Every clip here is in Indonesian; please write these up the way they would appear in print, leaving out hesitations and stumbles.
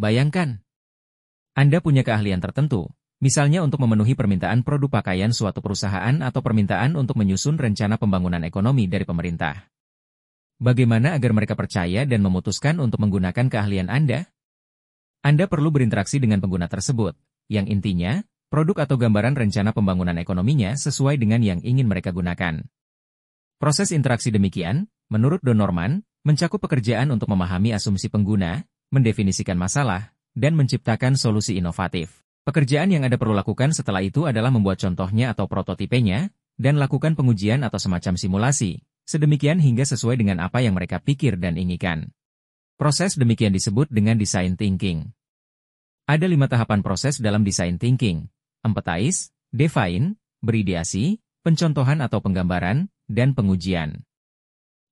Bayangkan, Anda punya keahlian tertentu, misalnya untuk memenuhi permintaan produk pakaian suatu perusahaan atau permintaan untuk menyusun rencana pembangunan ekonomi dari pemerintah. Bagaimana agar mereka percaya dan memutuskan untuk menggunakan keahlian Anda? Anda perlu berinteraksi dengan pengguna tersebut, yang intinya, produk atau gambaran rencana pembangunan ekonominya sesuai dengan yang ingin mereka gunakan. Proses interaksi demikian, menurut Don Norman, mencakup pekerjaan untuk memahami asumsi pengguna, mendefinisikan masalah, dan menciptakan solusi inovatif. Pekerjaan yang Anda perlu lakukan setelah itu adalah membuat contohnya atau prototipenya, dan lakukan pengujian atau semacam simulasi, sedemikian hingga sesuai dengan apa yang mereka pikir dan inginkan. Proses demikian disebut dengan design thinking. Ada 5 tahapan proses dalam design thinking: empathize, define, berideasi, pencontohan atau penggambaran, dan pengujian.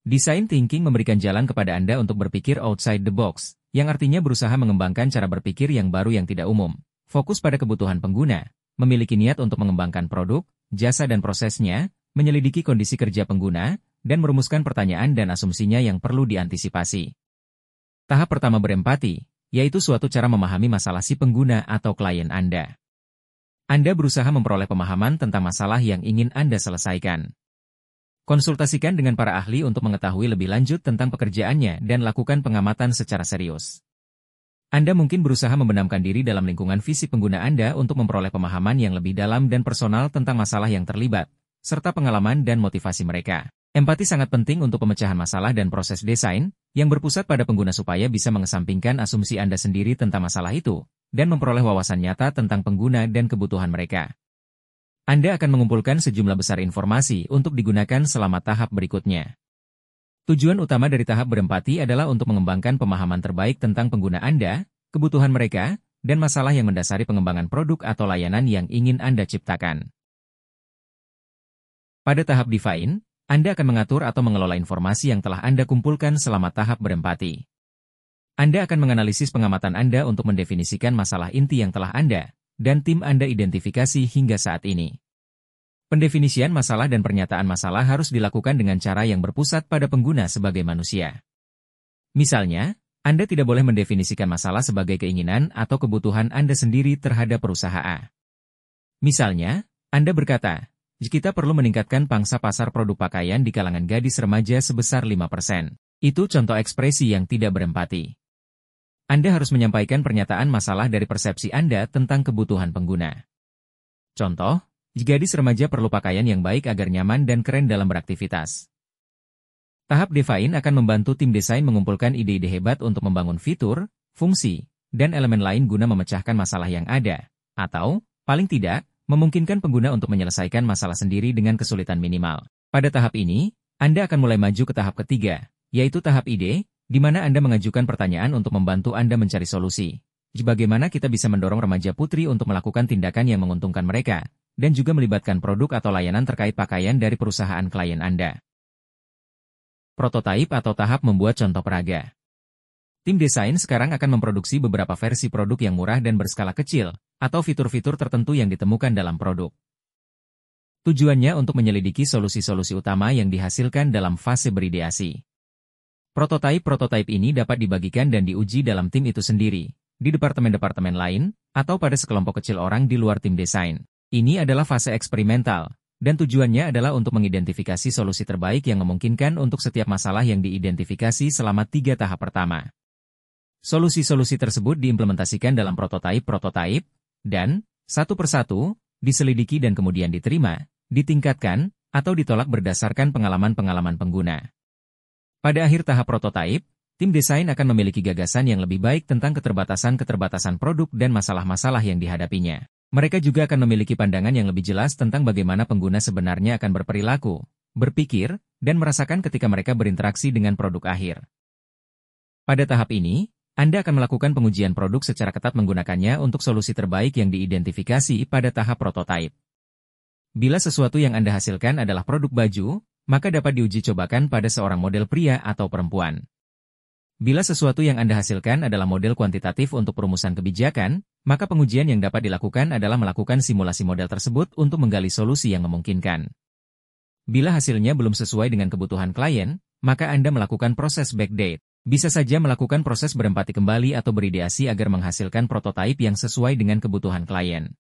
Design thinking memberikan jalan kepada Anda untuk berpikir outside the box, yang artinya berusaha mengembangkan cara berpikir yang baru yang tidak umum, fokus pada kebutuhan pengguna, memiliki niat untuk mengembangkan produk, jasa dan prosesnya, menyelidiki kondisi kerja pengguna, dan merumuskan pertanyaan dan asumsinya yang perlu diantisipasi. Tahap pertama berempati, yaitu suatu cara memahami masalah si pengguna atau klien Anda. Anda berusaha memperoleh pemahaman tentang masalah yang ingin Anda selesaikan. Konsultasikan dengan para ahli untuk mengetahui lebih lanjut tentang pekerjaannya dan lakukan pengamatan secara serius. Anda mungkin berusaha membenamkan diri dalam lingkungan fisik pengguna Anda untuk memperoleh pemahaman yang lebih dalam dan personal tentang masalah yang terlibat, serta pengalaman dan motivasi mereka. Empati sangat penting untuk pemecahan masalah dan proses desain, yang berpusat pada pengguna supaya bisa mengesampingkan asumsi Anda sendiri tentang masalah itu, dan memperoleh wawasan nyata tentang pengguna dan kebutuhan mereka. Anda akan mengumpulkan sejumlah besar informasi untuk digunakan selama tahap berikutnya. Tujuan utama dari tahap berempati adalah untuk mengembangkan pemahaman terbaik tentang pengguna Anda, kebutuhan mereka, dan masalah yang mendasari pengembangan produk atau layanan yang ingin Anda ciptakan. Pada tahap define, Anda akan mengatur atau mengelola informasi yang telah Anda kumpulkan selama tahap berempati. Anda akan menganalisis pengamatan Anda untuk mendefinisikan masalah inti yang telah Anda dan tim Anda identifikasi hingga saat ini. Pendefinisian masalah dan pernyataan masalah harus dilakukan dengan cara yang berpusat pada pengguna sebagai manusia. Misalnya, Anda tidak boleh mendefinisikan masalah sebagai keinginan atau kebutuhan Anda sendiri terhadap perusahaan. Misalnya, Anda berkata, kita perlu meningkatkan pangsa pasar produk pakaian di kalangan gadis remaja sebesar 5%. Itu contoh ekspresi yang tidak berempati. Anda harus menyampaikan pernyataan masalah dari persepsi Anda tentang kebutuhan pengguna. Contoh, gadis remaja perlu pakaian yang baik agar nyaman dan keren dalam beraktivitas. Tahap define akan membantu tim desain mengumpulkan ide-ide hebat untuk membangun fitur, fungsi, dan elemen lain guna memecahkan masalah yang ada, atau, paling tidak, memungkinkan pengguna untuk menyelesaikan masalah sendiri dengan kesulitan minimal. Pada tahap ini, Anda akan mulai maju ke tahap ketiga, yaitu tahap ide, di mana Anda mengajukan pertanyaan untuk membantu Anda mencari solusi. Bagaimana kita bisa mendorong remaja putri untuk melakukan tindakan yang menguntungkan mereka, dan juga melibatkan produk atau layanan terkait pakaian dari perusahaan klien Anda. Prototipe atau tahap membuat contoh peraga. Tim desain sekarang akan memproduksi beberapa versi produk yang murah dan berskala kecil, atau fitur-fitur tertentu yang ditemukan dalam produk. Tujuannya untuk menyelidiki solusi-solusi utama yang dihasilkan dalam fase berideasi. Prototipe-prototipe ini dapat dibagikan dan diuji dalam tim itu sendiri, di departemen-departemen lain, atau pada sekelompok kecil orang di luar tim desain. Ini adalah fase eksperimental, dan tujuannya adalah untuk mengidentifikasi solusi terbaik yang memungkinkan untuk setiap masalah yang diidentifikasi selama 3 tahap pertama. Solusi-solusi tersebut diimplementasikan dalam prototipe-prototipe, dan, satu persatu, diselidiki dan kemudian diterima, ditingkatkan, atau ditolak berdasarkan pengalaman-pengalaman pengguna. Pada akhir tahap prototipe, tim desain akan memiliki gagasan yang lebih baik tentang keterbatasan-keterbatasan produk dan masalah-masalah yang dihadapinya. Mereka juga akan memiliki pandangan yang lebih jelas tentang bagaimana pengguna sebenarnya akan berperilaku, berpikir, dan merasakan ketika mereka berinteraksi dengan produk akhir. Pada tahap ini, Anda akan melakukan pengujian produk secara ketat menggunakannya untuk solusi terbaik yang diidentifikasi pada tahap prototipe. Bila sesuatu yang Anda hasilkan adalah produk baju, maka dapat diuji cobakan pada seorang model pria atau perempuan. Bila sesuatu yang Anda hasilkan adalah model kuantitatif untuk perumusan kebijakan, maka pengujian yang dapat dilakukan adalah melakukan simulasi model tersebut untuk menggali solusi yang memungkinkan. Bila hasilnya belum sesuai dengan kebutuhan klien, maka Anda melakukan proses backdate. Bisa saja melakukan proses berempati kembali atau berideasi agar menghasilkan prototipe yang sesuai dengan kebutuhan klien.